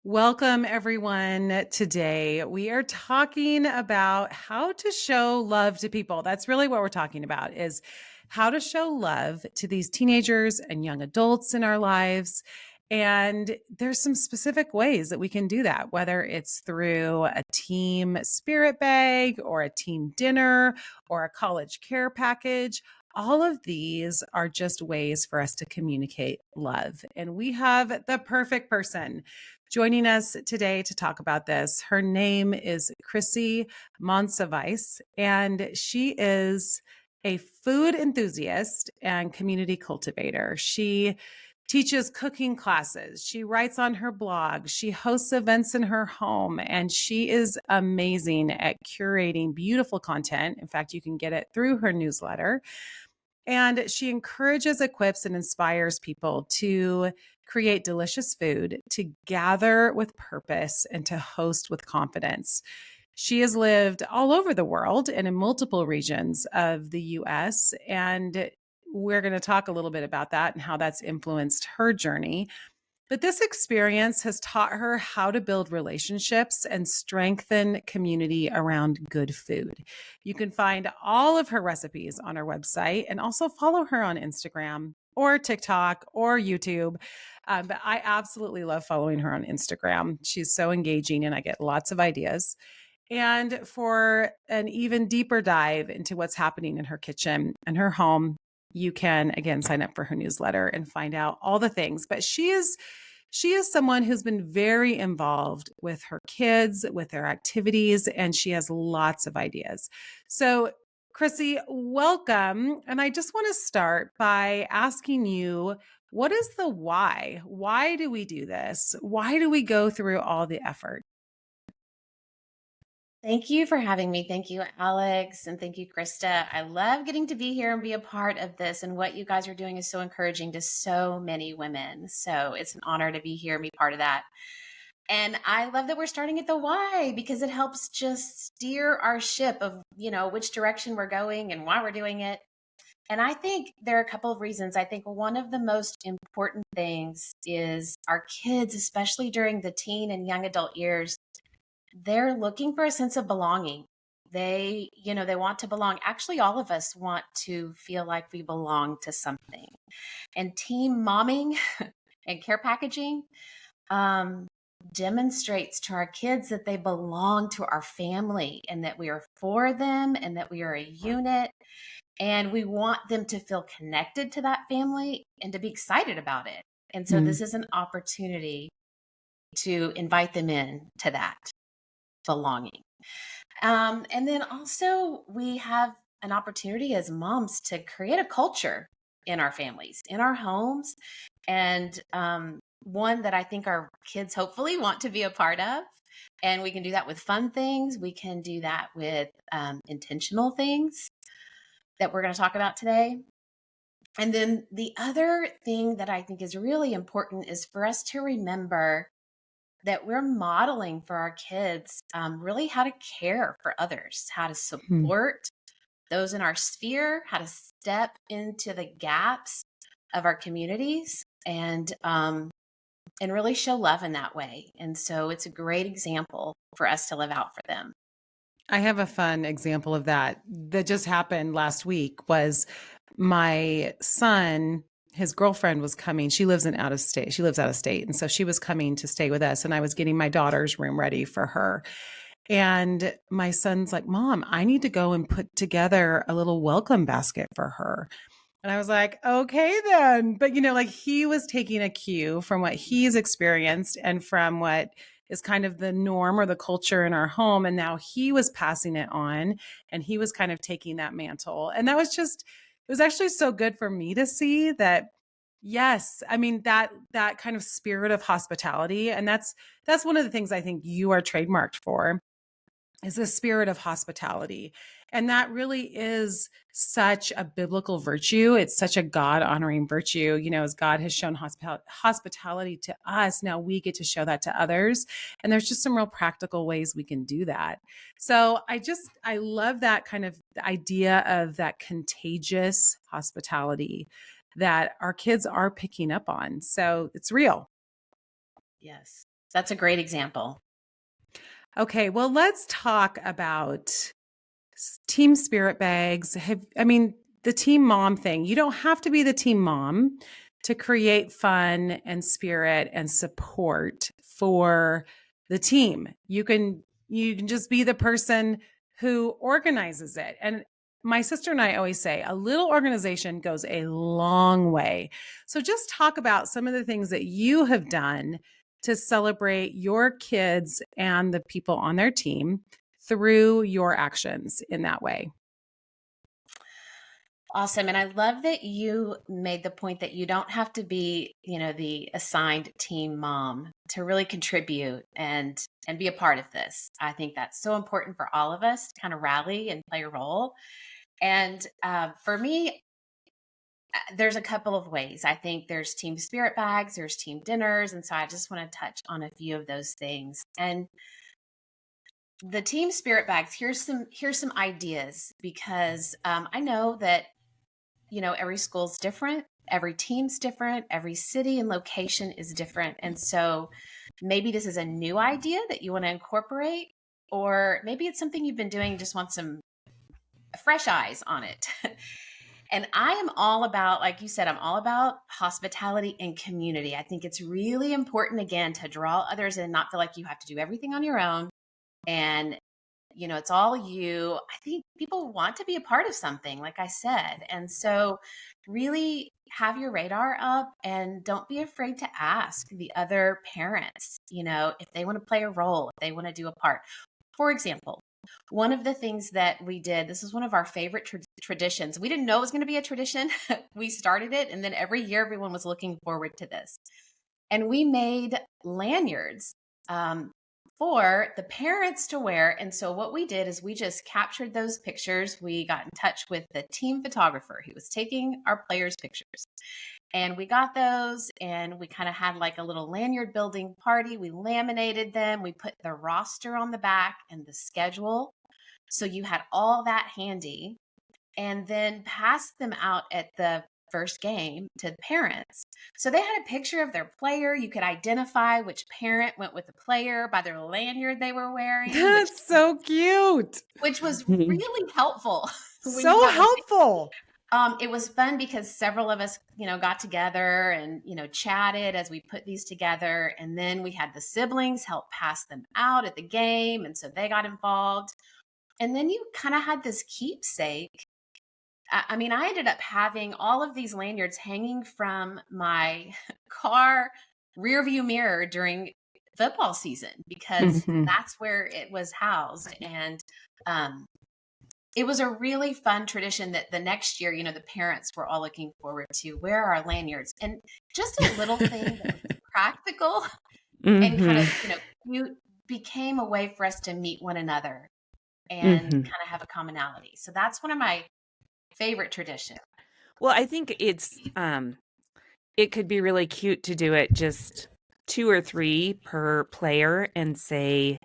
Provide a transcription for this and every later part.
Welcome, everyone. Today, we are talking about how to show love to people. That's really what we're talking about is how to show love to these teenagers and young adults in our lives. And there's some specific ways that we can do that, whether it's through a team spirit bag or a team dinner or a college care package. All of these are just ways for us to communicate love. And we have the perfect person joining us today to talk about this. Her name is Krisi Monsiviaz, and she is a food enthusiast and community cultivator. She teaches cooking classes. She writes on her blog. She hosts events in her home, and she is amazing at curating beautiful content. In fact, you can get it through her newsletter. And she encourages, equips, and inspires people to create delicious food, to gather with purpose, and to host with confidence. She has lived all over the world and in multiple regions of the US. And we're going to talk a little bit about that and how that's influenced her journey. But this experience has taught her how to build relationships and strengthen community around good food. You can find all of her recipes on her website and also follow her on Instagram or TikTok or YouTube. But I absolutely love following her on Instagram. She's so engaging and I get lots of ideas. And for an even deeper dive into what's happening in her kitchen and her home, you can again sign up for her newsletter and find out all the things. But she is someone who's been very involved with her kids, with their activities, and she has lots of ideas. So, Krisi, welcome. And I just want to start by asking you, what is the why? Why do we do this? Why do we go through all the effort? Thank you for having me. Thank you, Alex. And thank you, Krista. I love getting to be here and be a part of this. And what you guys are doing is so encouraging to so many women. So it's an honor to be here and be part of that. And I love that we're starting at the why because it helps just steer our ship of, which direction we're going and why we're doing it. And I think there are a couple of reasons. I think one of the most important things is our kids, especially during the teen and young adult years, they're looking for a sense of belonging. They want to belong. Actually, all of us want to feel like we belong to something. And team momming and care packaging um, demonstrates to our kids that they belong to our family and that we are for them and that we are a unit. And we want them to feel connected to that family and to be excited about it. And so Mm. this is an opportunity to invite them in to that belonging. And then also, we have an opportunity as moms to create a culture in our families, in our homes, and one that I think our kids hopefully want to be a part of. And we can do that with fun things. We can do that with intentional things that we're going to talk about today. And then the other thing that I think is really important is for us to remember that we're modeling for our kids really how to care for others, how to Hmm. support those in our sphere, how to step into the gaps of our communities and really show love in that way. And so it's a great example for us to live out for them. I have a fun example of that that just happened last week was my son, his girlfriend was coming. She lives in out of state. She lives out of state. And so she was coming to stay with us and I was getting my daughter's room ready for her. And my son's like, "Mom, I need to go and put together a little welcome basket for her." And I was like, "Okay then." But like he was taking a cue from what he's experienced and from what is kind of the norm or the culture in our home. And now he was passing it on and he was kind of taking that mantle. And that was just, it was actually so good for me to see that. Yes, I mean that kind of spirit of hospitality, and that's one of the things I think you are trademarked for is the spirit of hospitality. And that really is such a biblical virtue. It's such a God honoring virtue. As God has shown hospitality to us, now we get to show that to others. And there's just some real practical ways we can do that. So I love that kind of idea of that contagious hospitality that our kids are picking up on. So it's real. Yes. That's a great example. Okay, well, let's talk about team spirit bags. I mean, the team mom thing. You don't have to be the team mom to create fun and spirit and support for the team. You can just be the person who organizes it. And my sister and I always say a little organization goes a long way. So just talk about some of the things that you have done to celebrate your kids and the people on their team through your actions in that way. Awesome. And I love that you made the point that you don't have to be, the assigned team mom to really contribute and be a part of this. I think that's so important for all of us to kind of rally and play a role. And for me, there's a couple of ways. I think there's team spirit bags, there's team dinners. And so I just want to touch on a few of those things. And the team spirit bags, here's some ideas, because I know that every school's different, every team's different, every city and location is different. And so maybe this is a new idea that you want to incorporate, or maybe it's something you've been doing, just want some fresh eyes on it. And I am all about, like you said, I'm all about hospitality and community. I think it's really important, again, to draw others in, not feel like you have to do everything on your own. And it's all you. I think people want to be a part of something, like I said. And so really have your radar up and don't be afraid to ask the other parents, if they want to play a role, if they want to do a part. For example, one of the things that we did, this is one of our favorite traditions. We didn't know it was going to be a tradition. We started it, and then every year everyone was looking forward to this. And we made lanyards for the parents to wear. And so what we did is we just captured those pictures. We got in touch with the team photographer who was taking our players' pictures. And we got those, and we kind of had like a little lanyard building party. We laminated them. We put the roster on the back and the schedule. So you had all that handy, and then passed them out at the first game to the parents. So they had a picture of their player. You could identify which parent went with the player by their lanyard they were wearing, That's so cute. which was really helpful when you So have a helpful. it was fun because several of us, got together and, chatted as we put these together. And then we had the siblings help pass them out at the game. And so they got involved. And then you kind of had this keepsake. I mean, I ended up having all of these lanyards hanging from my car rear view mirror during football season, because that's where it was housed. And it was a really fun tradition that the next year, the parents were all looking forward to. Where are our lanyards? And just a little thing that was practical and kind of, you became a way for us to meet one another and kind of have a commonality. So that's one of my favorite traditions. Well, I think it could be really cute to do it just 2 or 3 per player and say,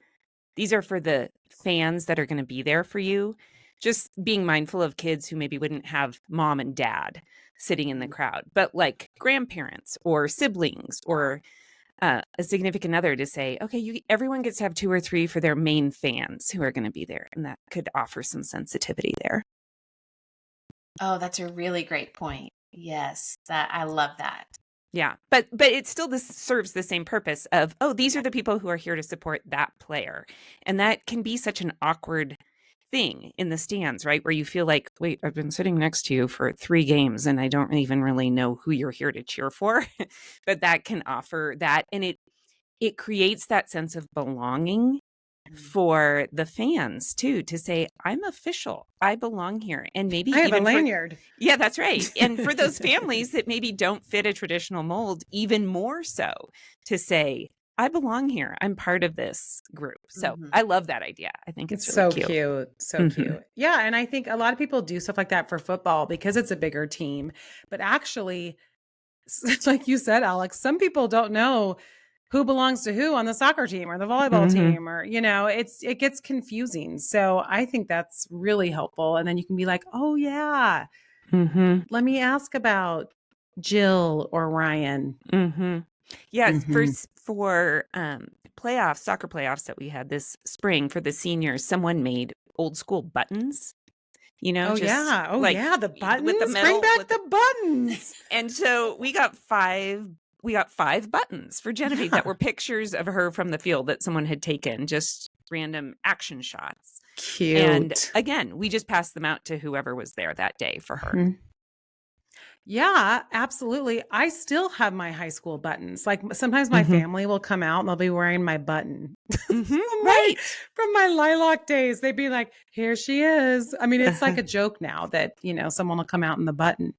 these are for the fans that are going to be there for you. Just being mindful of kids who maybe wouldn't have mom and dad sitting in the crowd, but like grandparents or siblings or a significant other, to say, okay, everyone gets to have 2 or 3 for their main fans who are going to be there. And that could offer some sensitivity there. Oh, that's a really great point. Yes, I love that. Yeah, but it still serves the same purpose of, these are the people who are here to support that player. And that can be such an awkward thing in the stands, right? Where you feel like, wait, I've been sitting next to you for 3 games and I don't even really know who you're here to cheer for. But that can offer that. And it creates that sense of belonging for the fans too, to say, I'm official, I belong here. And maybe I have even a lanyard. yeah, that's right. And for those families that maybe don't fit a traditional mold, even more so, to say, I belong here, I'm part of this group. So I love that idea. I think it's really so cute. So cute. Yeah. And I think a lot of people do stuff like that for football because it's a bigger team. But actually, it's like you said, Alex, some people don't know who belongs to who on the soccer team or the volleyball team, or, it gets confusing. So I think that's really helpful. And then you can be like, oh yeah, let me ask about Jill or Ryan. Yeah, for soccer playoffs that we had this spring for the seniors, someone made old school buttons, Oh just yeah. Oh like yeah. The with the buttons. Bring metal, back the buttons. and so we got five buttons for Genevieve that Yeah. were pictures of her from the field that someone had taken, just random action shots. And Cute. again, we just passed them out to whoever was there that day for her. Mhm. Yeah, absolutely. I still have my high school buttons. Like sometimes my family will come out and they'll be wearing my button Right. from my lilac days. They'd be like, "Here she is." I mean, it's like a joke now that, someone will come out in the button.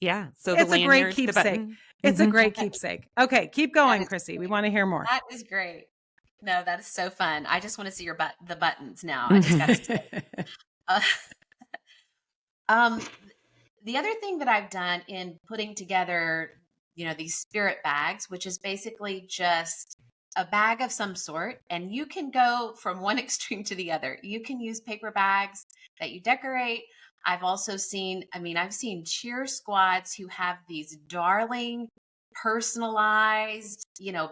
Yeah. So the It's a great lanyard, the keepsake. button. It's a Mhm. great keepsake. Okay, keep That going, is Krissy. We great. want to hear more. That is great. No, that is so fun. I just want to see the buttons now. I just got to say. Uh, um, the other thing that I've done in putting together, these spirit bags, which is basically just a bag of some sort, and you can go from one extreme to the other. You can use paper bags that you decorate. I've seen cheer squads who have these darling personalized,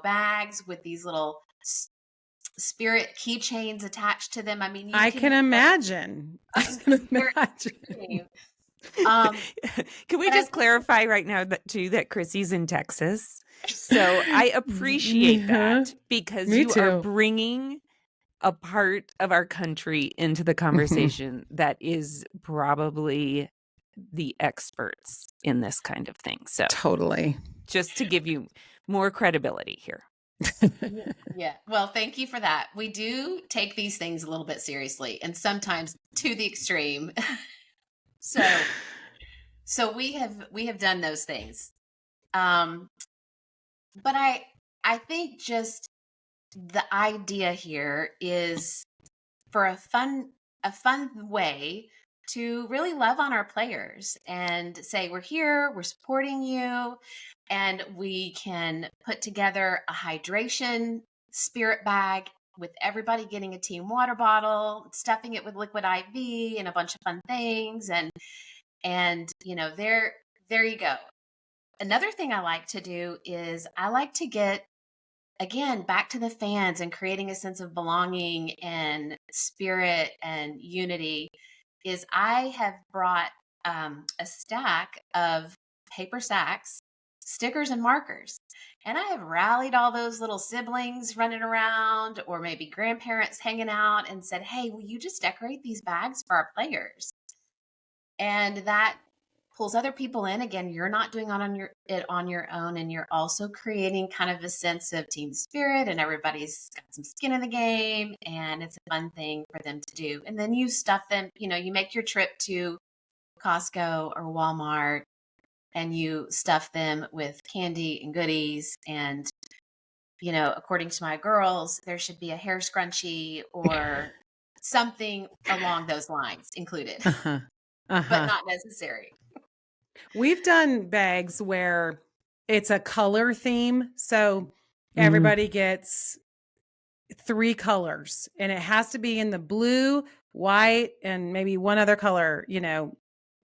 bags with these little spirit keychains attached to them. I mean, I can imagine. I can imagine. Can we but just clarify right now that Krissy's in Texas? So I appreciate that because Me you are too. bringing a part of our country into the conversation that is probably the experts in this kind of thing. So Totally. just to give you more credibility here. Yeah. Well, thank you for that. We do take these things a little bit seriously and sometimes to the extreme. So we have done those things. But I think just the idea here is for a fun way to really love on our players and say, we're here, we're supporting you, and we can put together a hydration spirit bag with everybody getting a team water bottle, stuffing it with liquid IV and a bunch of fun things. And there you go. Another thing I like to do is I like to get, again, back to the fans and creating a sense of belonging and spirit and unity, is I have brought a stack of paper sacks, stickers, and markers. And I have rallied all those little siblings running around or maybe grandparents hanging out and said, hey, will you just decorate these bags for our players? And that pulls other people in. Again, you're not doing it on your own, and you're also creating kind of a sense of team spirit, and everybody's got some skin in the game, and it's a fun thing for them to do. And then you stuff them, you make your trip to Costco or Walmart, and you stuff them with candy and goodies. And according to my girls, there should be a hair scrunchie or something along those lines included, but not necessary. We've done bags where it's a color theme. So everybody gets 3 colors, and it has to be in the blue, white, and maybe one other color,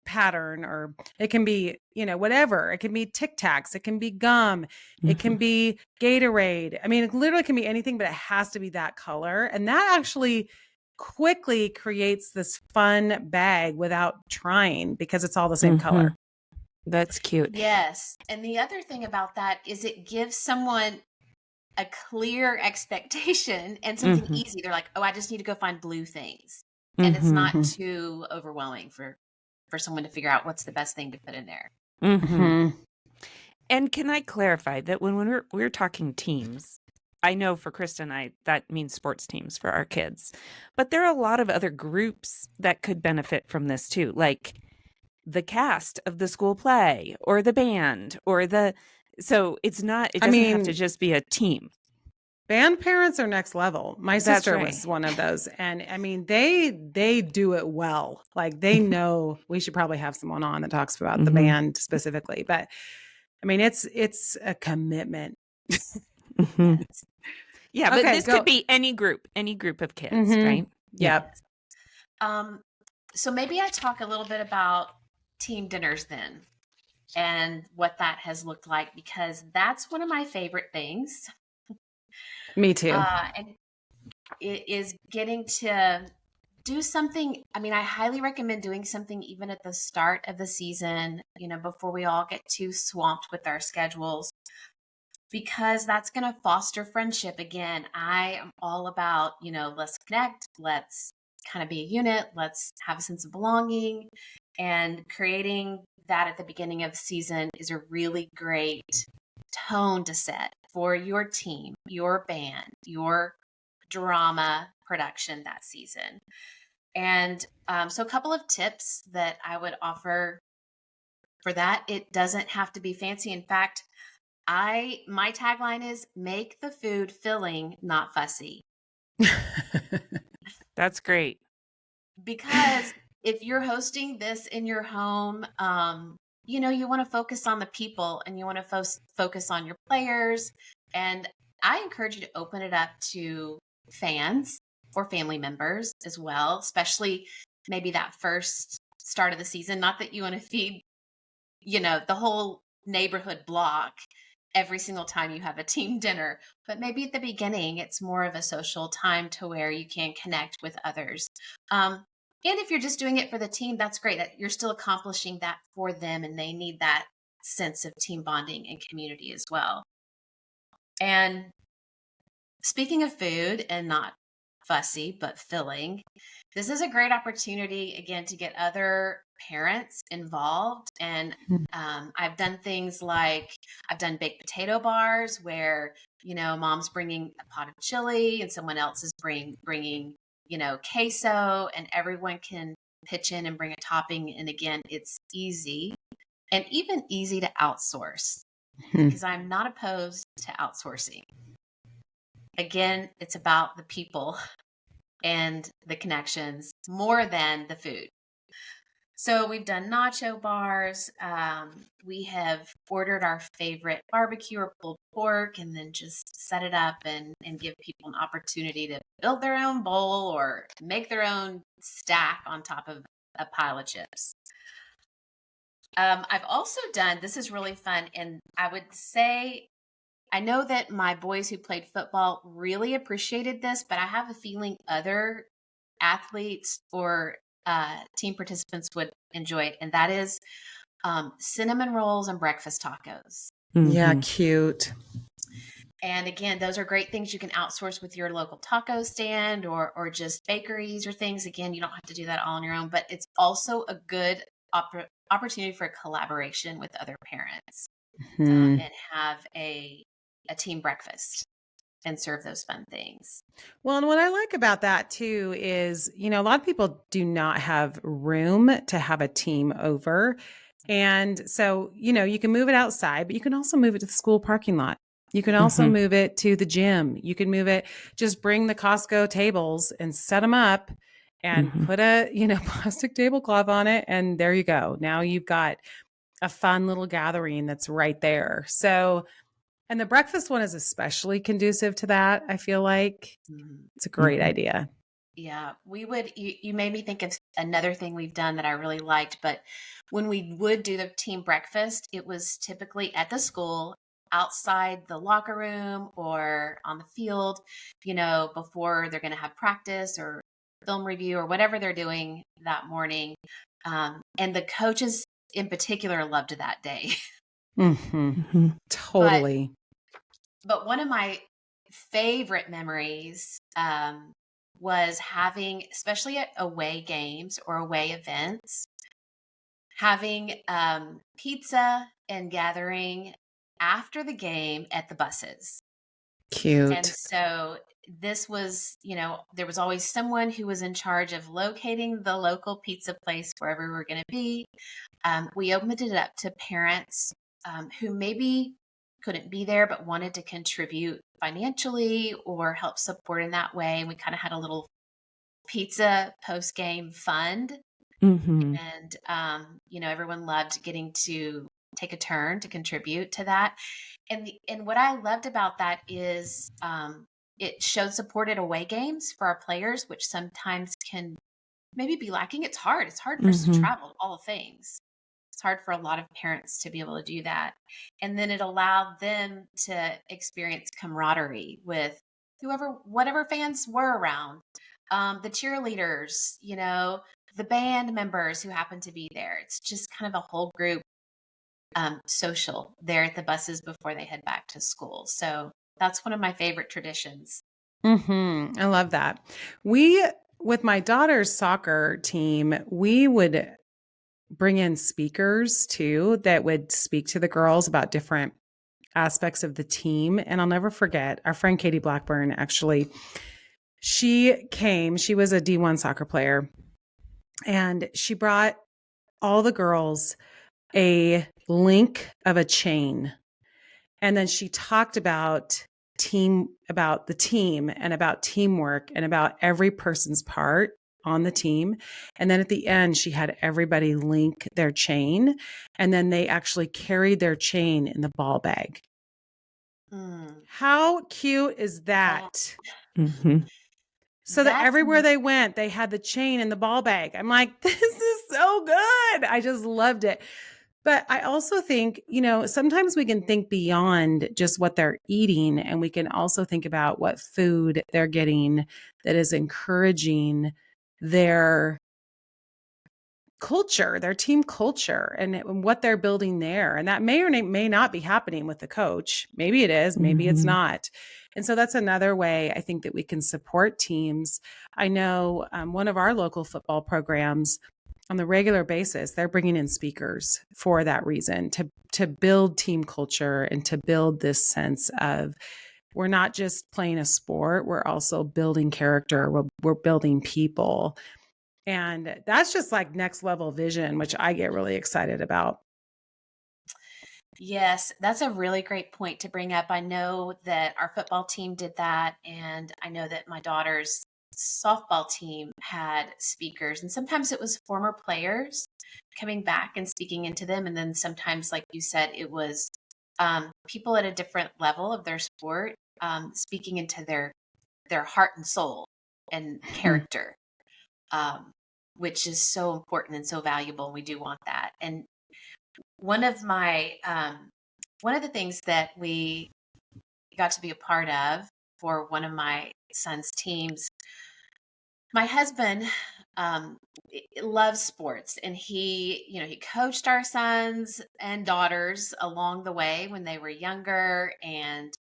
pattern, or it can be, whatever. It can be Tic Tacs. It can be gum. It can be Gatorade. I mean, it literally can be anything, but it has to be that color. And that actually quickly creates this fun bag without trying, because it's all the same color. That's cute. Yes. And the other thing about that is it gives someone a clear expectation and something easy. They're like, oh, I just need to go find blue things. And it's not too overwhelming for someone to figure out what's the best thing to put in there. And can I clarify that when we're talking teams, I know for Krista and I, that means sports teams for our kids, but there are a lot of other groups that could benefit from this too, like the cast of the school play or the band so it doesn't have to just be a team. Band parents are next level. My sister right. was one of those. And I mean, they do it well. Like they know. We should probably have someone on that talks about the band specifically. But I mean, it's a commitment. Yeah, but this could be any group of kids, right? Yep. So maybe I talk a little bit about team dinners then and what that has looked like, because that's one of my favorite things. Me too. And it is getting to do something. I mean, I highly recommend doing something even at the start of the season, before we all get too swamped with our schedules, because that's going to foster friendship. Again, I am all about, let's connect, let's kind of be a unit, let's have a sense of belonging, and creating that at the beginning of the season is a really great tone to set for your team, your band, your drama production that season. And so a couple of tips that I would offer for that. It doesn't have to be fancy. In fact, my tagline is make the food filling, not fussy. That's great. Because if you're hosting this in your home, you want to focus on the people, and you want to focus on your players. And I encourage you to open it up to fans or family members as well, especially maybe that first start of the season. Not that you want to feed, the whole neighborhood block every single time you have a team dinner, but maybe at the beginning, it's more of a social time to where you can connect with others. And if you're just doing it for the team, that's great. That you're still accomplishing that for them, and they need that sense of team bonding and community as well. And speaking of food and not fussy, but filling, this is a great opportunity, again, to get other parents involved. And I've done things like I've done baked potato bars where, mom's bringing a pot of chili and someone else is bringing, queso, and everyone can pitch in and bring a topping. And again, it's easy, and even easy to outsource, because I'm not opposed to outsourcing. Again, it's about the people and the connections more than the food. So we've done nacho bars. We have ordered our favorite barbecue or pulled pork, and then just set it up and give people an opportunity to build their own bowl or make their own stack on top of a pile of chips. I've also done, this is really fun, and I would say, I know that my boys who played football really appreciated this, but I have a feeling other athletes or team participants would enjoy it. And that is cinnamon rolls and breakfast tacos. Yeah, cute. And again, those are great things you can outsource with your local taco stand or just bakeries or things. Again, you don't have to do that all on your own, but it's also a good opportunity for collaboration with other parents and have a team breakfast and serve those fun things. Well, and what I like about that too is, a lot of people do not have room to have a team over. And so, you can move it outside, but you can also move it to the school parking lot. You can also move it to the gym. You can move it, just bring the Costco tables and set them up and put a, plastic tablecloth on it. And there you go. Now you've got a fun little gathering that's right there. So, and the breakfast one is especially conducive to that. I feel like it's a great idea. Yeah, you made me think of another thing we've done that I really liked, but when we would do the team breakfast, it was typically at the school, outside the locker room or on the field, before they're going to have practice or film review or whatever they're doing that morning. And the coaches in particular loved that day. Totally. But one of my favorite memories was having, especially at away games or away events, having pizza and gathering after the game at the buses. Cute. And so this was, there was always someone who was in charge of locating the local pizza place wherever we were going to be. We opened it up to parents who maybe couldn't be there but wanted to contribute financially or help support in that way. And we kind of had a little pizza post-game fund. And, everyone loved getting to take a turn to contribute to that. And what I loved about that is it showed support at away games for our players, which sometimes can maybe be lacking. It's hard. It's hard for us to travel all the things. It's hard for a lot of parents to be able to do that. And then it allowed them to experience camaraderie with whatever fans were around, the cheerleaders, the band members who happen to be there. It's just kind of a whole group social there at the buses before they head back to school. So that's one of my favorite traditions. I love that. With my daughter's soccer team, we would bring in speakers too that would speak to the girls about different aspects of the team. And I'll never forget our friend Katie Blackburn, actually, she was a D1 soccer player, and she brought all the girls a link of a chain. And then she talked about the team and about teamwork and about every person's part on the team. And then at the end, she had everybody link their chain, and then they actually carried their chain in the ball bag. How cute is that? So that everywhere they went, they had the chain in the ball bag. I'm like, this is so good. I just loved it. But I also think, sometimes we can think beyond just what they're eating, and we can also think about what food they're getting that is encouraging their culture, their team culture, and what they're building there. And that may or may not be happening with the coach. Maybe it is, maybe it's not. And so that's another way I think that we can support teams. I know one of our local football programs, on the regular basis, they're bringing in speakers for that reason, to build team culture and to build this sense of, we're not just playing a sport, we're also building character, we're building people. And that's just like next level vision, which I get really excited about. Yes, that's a really great point to bring up. I know that our football team did that, and I know that my daughter's softball team had speakers, and sometimes it was former players coming back and speaking into them. And then sometimes, like you said, it was people at a different level of their sport speaking into their heart and soul and character, which is so important and so valuable. We do want that. And one of the things that we got to be a part of for one of my son's teams, my husband loves sports, and he coached our sons and daughters along the way when they were younger, and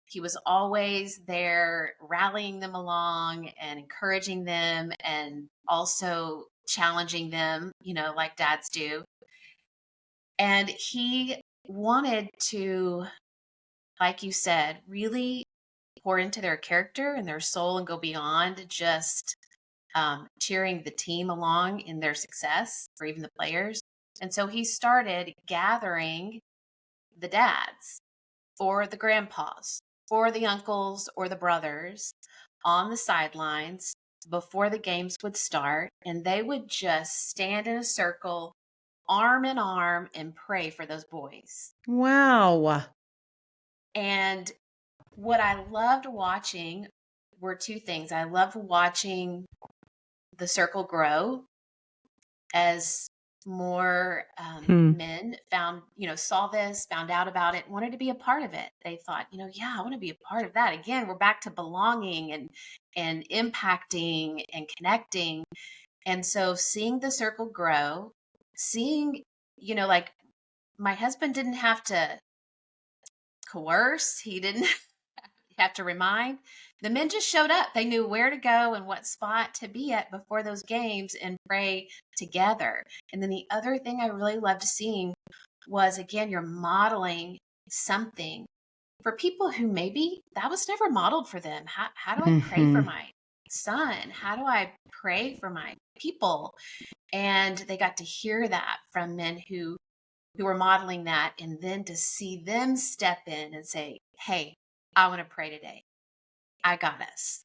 he was always there rallying them along and encouraging them, and also challenging them, like dads do. And he wanted to, like you said, really pour into their character and their soul and go beyond just cheering the team along in their success, or even the players. And so he started gathering the dads or the grandpas or the uncles or the brothers on the sidelines before the games would start. And they would just stand in a circle, arm in arm, and pray for those boys. Wow. And what I loved watching were two things. I loved watching the circle grow as more men saw this, found out about it, wanted to be a part of it. They thought, yeah, I want to be a part of that. Again, we're back to belonging and impacting and connecting. And so seeing the circle grow, seeing, like my husband didn't have to coerce. He didn't have to remind. The men just showed up. They knew where to go and what spot to be at before those games and pray together. And then the other thing I really loved seeing was, again, you're modeling something for people who maybe that was never modeled for them. How do I pray for my son? How do I pray for my people? And they got to hear that from men who were modeling that, and then to see them step in and say, hey, I want to pray today. I got us.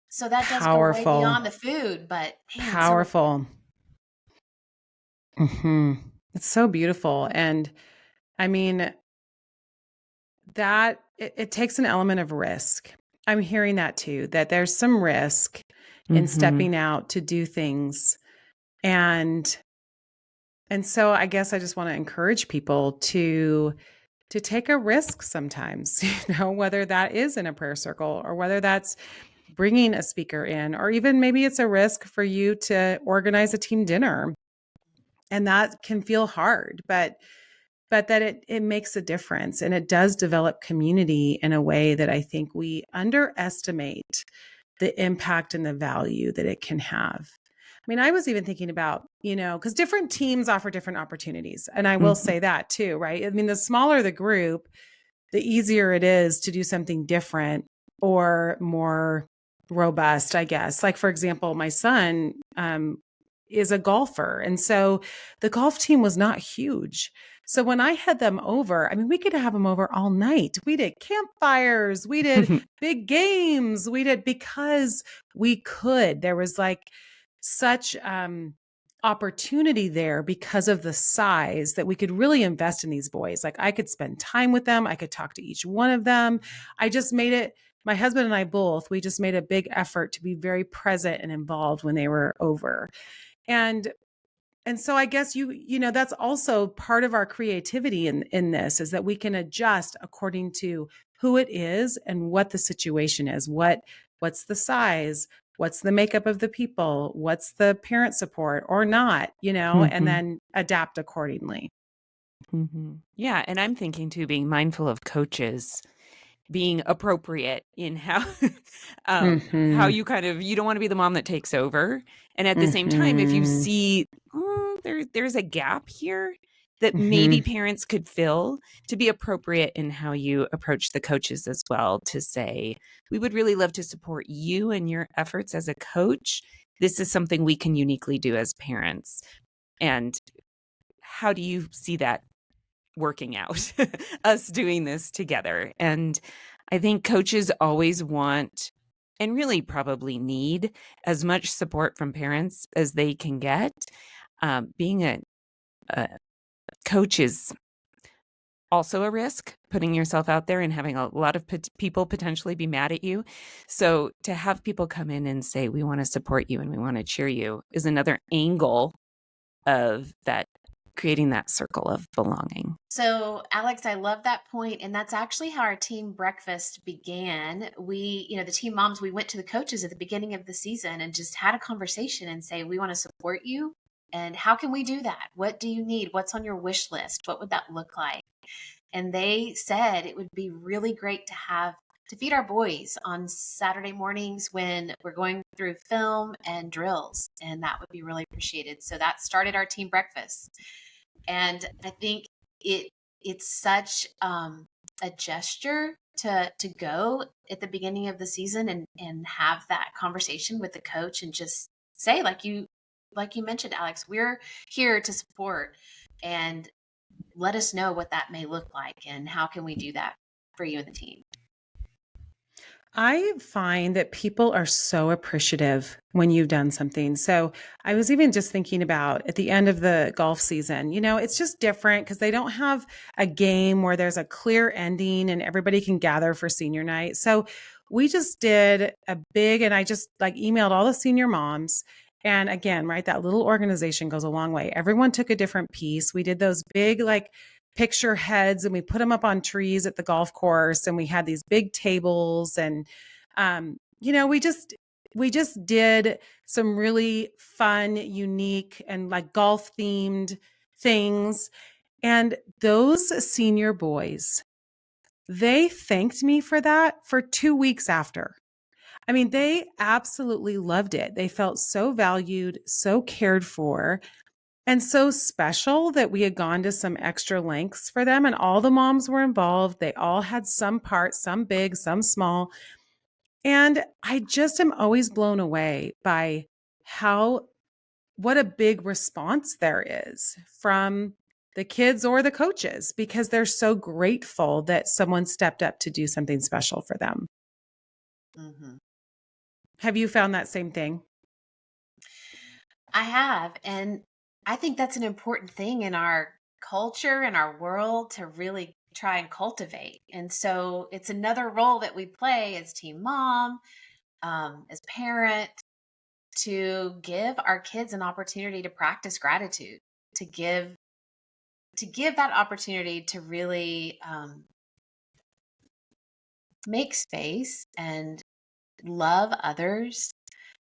So that does go way beyond the food, but man, powerful. It's so beautiful. And I mean, that it takes an element of risk. I'm hearing that too, that there's some risk in stepping out to do things. And so I guess I just want to encourage people to to take a risk sometimes, whether that is in a prayer circle or whether that's bringing a speaker in, or even maybe it's a risk for you to organize a team dinner. And that can feel hard, but that it makes a difference, and it does develop community in a way that I think we underestimate the impact and the value that it can have. I mean, I was even thinking about, because different teams offer different opportunities. And I will say that too, right? I mean, the smaller the group, the easier it is to do something different or more robust, I guess. Like, for example, my son is a golfer. And so the golf team was not huge. So when I had them over, I mean, we could have them over all night. We did campfires, we did big games, we did because we could. There was like such opportunity there because of the size that we could really invest in these boys. Like, I could spend time with them. I could talk to each one of them. I just made it, my husband and I both, we just made a big effort to be very present and involved when they were over. And so I guess that's also part of our creativity in this, is that we can adjust according to who it is and what the situation is. What's the size? What's the makeup of the people? What's the parent support or not, and then adapt accordingly. Yeah. And I'm thinking too, being mindful of coaches being appropriate in how how you you don't want to be the mom that takes over. And at the same time, if you see there's a gap here that maybe parents could fill, to be appropriate in how you approach the coaches as well, to say, we would really love to support you and your efforts as a coach. This is something we can uniquely do as parents. And how do you see that working out, us doing this together? And I think coaches always want, and really probably need, as much support from parents as they can get. Being a coach is also a risk, putting yourself out there and having a lot of people potentially be mad at you. So to have people come in and say, we want to support you and we want to cheer you, is another angle of that, creating that circle of belonging. So, Alex, I love that point. And that's actually how our team breakfast began. We, the team moms, we went to the coaches at the beginning of the season and just had a conversation and say, we want to support you. And how can we do that? What do you need? What's on your wish list? What would that look like? And they said it would be really great to feed our boys on Saturday mornings when we're going through film and drills. And that would be really appreciated. So that started our team breakfast. And I think it's such a gesture to go at the beginning of the season and have that conversation with the coach and just say, like you mentioned, Alex, we're here to support, and let us know what that may look like and how can we do that for you and the team. I find that people are so appreciative when you've done something. So I was even just thinking about at the end of the golf season, it's just different because they don't have a game where there's a clear ending and everybody can gather for senior night. So we just did and I just emailed all the senior moms. And again, right, that little organization goes a long way. Everyone took a different piece. We did those big, picture heads, and we put them up on trees at the golf course, and we had these big tables, and we just did some really fun, unique, and golf themed things. And those senior boys, they thanked me for that for 2 weeks after. I mean, they absolutely loved it. They felt so valued, so cared for, and so special that we had gone to some extra lengths for them, and all the moms were involved. They all had some part, some big, some small. And I just am always blown away by what a big response there is from the kids or the coaches, because they're so grateful that someone stepped up to do something special for them. Mm-hmm. Have you found that same thing? I have. And I think that's an important thing in our culture and our world to really try and cultivate. And so it's another role that we play as team mom, as parent, to give our kids an opportunity to practice gratitude, to give to give that opportunity to really make space and love others,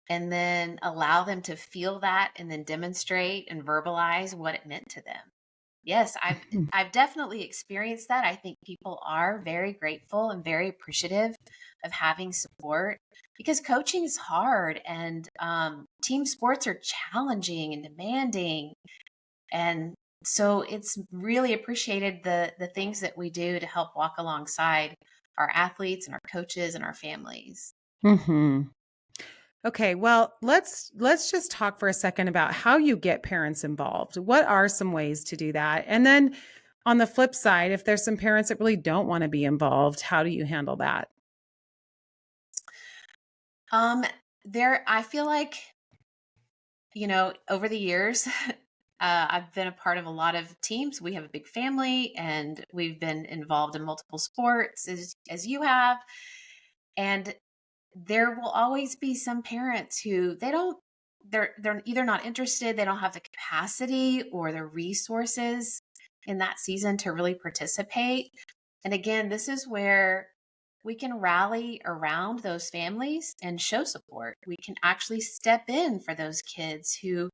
and then allow them to feel that and then demonstrate and verbalize what it meant to them. Yes, I've definitely experienced that. I think people are very grateful and very appreciative of having support, because coaching is hard, and team sports are challenging and demanding. And so it's really appreciated the things that we do to help walk alongside our athletes and our coaches and our families. Mm-hmm. Okay, well, let's just talk for a second about how you get parents involved. What are some ways to do that? And then on the flip side, if there's some parents that really don't want to be involved, how do you handle that? I feel like, over the years, I've been a part of a lot of teams. We have a big family, and we've been involved in multiple sports as you have. And there will always be some parents who they're either not interested, they don't have the capacity or the resources in that season to really participate. And again, this is where we can rally around those families and show support. We can actually step in for those kids who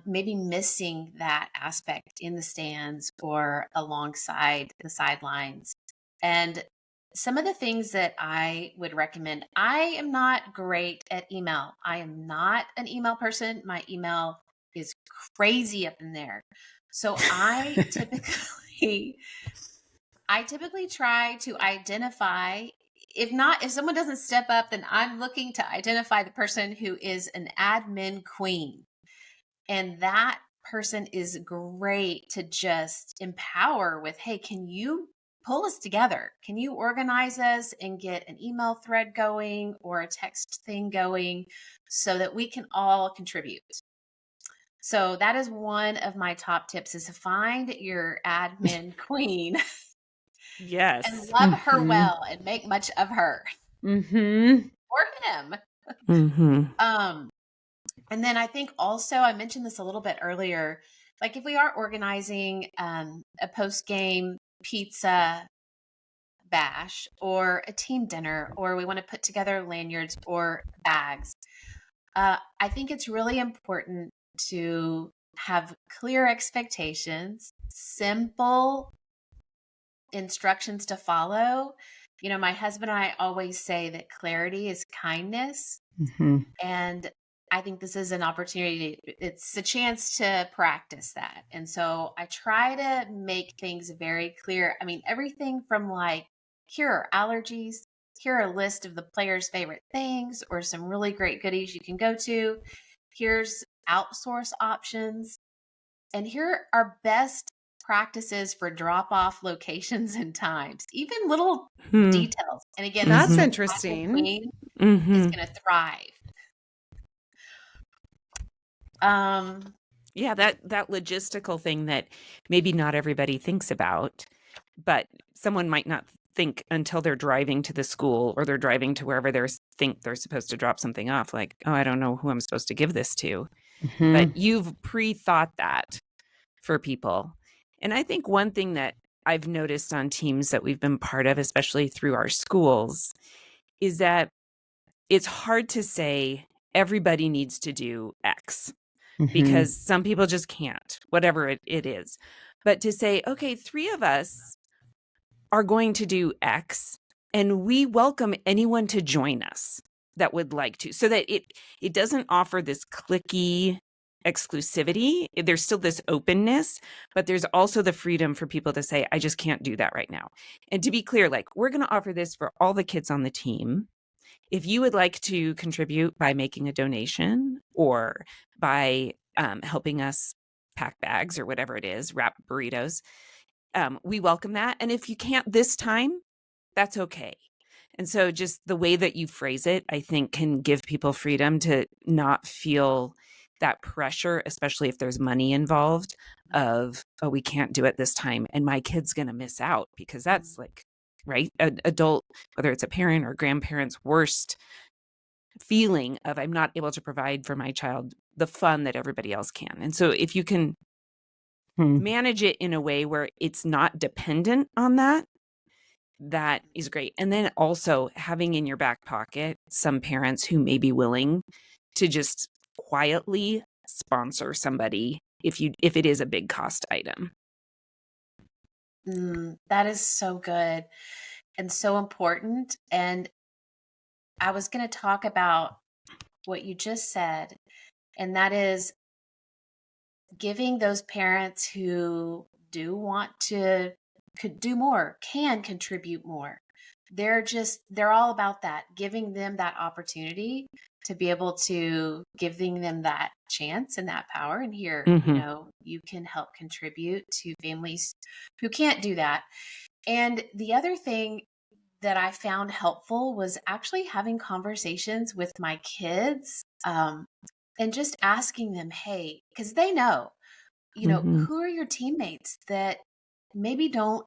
maybe missing that aspect in the stands or alongside the sidelines. And some of the things that I would recommend, I am not great at email. I am not an email person. My email is crazy up in there. So I typically try to identify, if someone doesn't step up, then I'm looking to identify the person who is an admin queen. And that person is great to just empower with, hey, can you pull us together? Can you organize us and get an email thread going or a text thing going so that we can all contribute? So that is one of my top tips, is to find your admin queen Yes. and love her well and make much of her Mm-hmm. or him. Mm-hmm. And then I think also, I mentioned this a little bit earlier, like if we are organizing a post-game pizza bash or a team dinner, or we want to put together lanyards or bags, I think it's really important to have clear expectations, simple instructions to follow. My husband and I always say that clarity is kindness. Mm-hmm. And I think this is an opportunity. It's a chance to practice that. And so I try to make things very clear. I mean, everything from like, here are allergies, here are a list of the players' favorite things, or some really great goodies you can go to. Here's outsource options. And here are best practices for drop-off locations and times, even little details. And again, That's this interesting. queen Mm-hmm. is going to thrive. Yeah, that logistical thing that maybe not everybody thinks about, but someone might not think until they're driving to the school or they're driving to wherever think they're supposed to drop something off. Like, oh, I don't know who I'm supposed to give this to. Mm-hmm. But you've pre-thought that for people. And I think one thing that I've noticed on teams that we've been part of, especially through our schools, is that it's hard to say everybody needs to do X. Because some people just can't, whatever it is. But to say, okay, 3 of us are going to do X, and we welcome anyone to join us that would like to, so that it doesn't offer this cliquey exclusivity. There's still this openness, but there's also the freedom for people to say, I just can't do that right now. And to be clear, like, we're going to offer this for all the kids on the team. If you would like to contribute by making a donation or by helping us pack bags or whatever it is, wrap burritos, we welcome that. And if you can't this time, that's okay. And so just the way that you phrase it, I think, can give people freedom to not feel that pressure, especially if there's money involved, of, oh, we can't do it this time and my kid's going to miss out, because that's like, right, an adult, whether it's a parent or grandparent's worst feeling of, I'm not able to provide for my child the fun that everybody else can. And so if you can manage it in a way where it's not dependent on that. That is great. And then also having in your back pocket some parents who may be willing to just quietly sponsor somebody if it is a big cost item. That is so good and so important. And I was going to talk about what you just said, and that is giving those parents who do want to could do more, can contribute more. They're all about that, giving them that opportunity to be able to giving them that chance and that power. And here, you can help contribute to families who can't do that. And the other thing that I found helpful was actually having conversations with my kids, and just asking them, hey, because they know, who are your teammates that maybe don't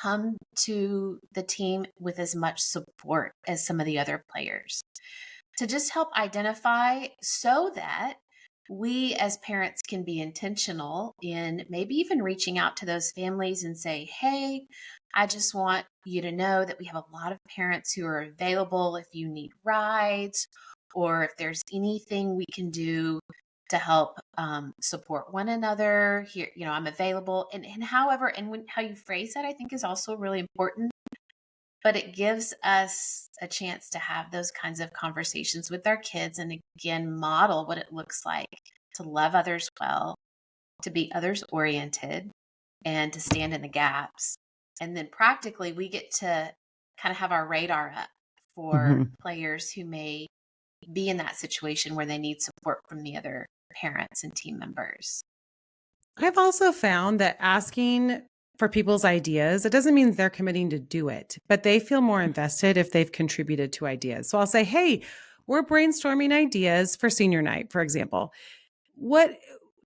come to the team with as much support as some of the other players, to just help identify so that we as parents can be intentional in maybe even reaching out to those families and say, hey, I just want you to know that we have a lot of parents who are available if you need rides or if there's anything we can do to help support one another here. I'm available. And however, and how you phrase that, I think is also really important. But it gives us a chance to have those kinds of conversations with our kids and again, model what it looks like to love others well, to be others oriented, and to stand in the gaps. And then practically we get to kind of have our radar up for players who may be in that situation where they need support from the other parents and team members. I've also found that asking for people's ideas, it doesn't mean they're committing to do it, but they feel more invested if they've contributed to ideas. So I'll say, hey, we're brainstorming ideas for senior night, for example.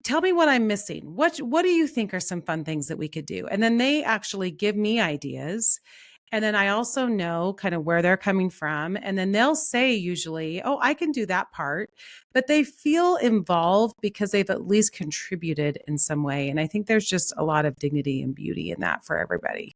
Tell me what I'm missing. What do you think are some fun things that we could do? And then they actually give me ideas. And then I also know kind of where they're coming from. And then they'll say usually, oh, I can do that part. But they feel involved because they've at least contributed in some way. And I think there's just a lot of dignity and beauty in that for everybody.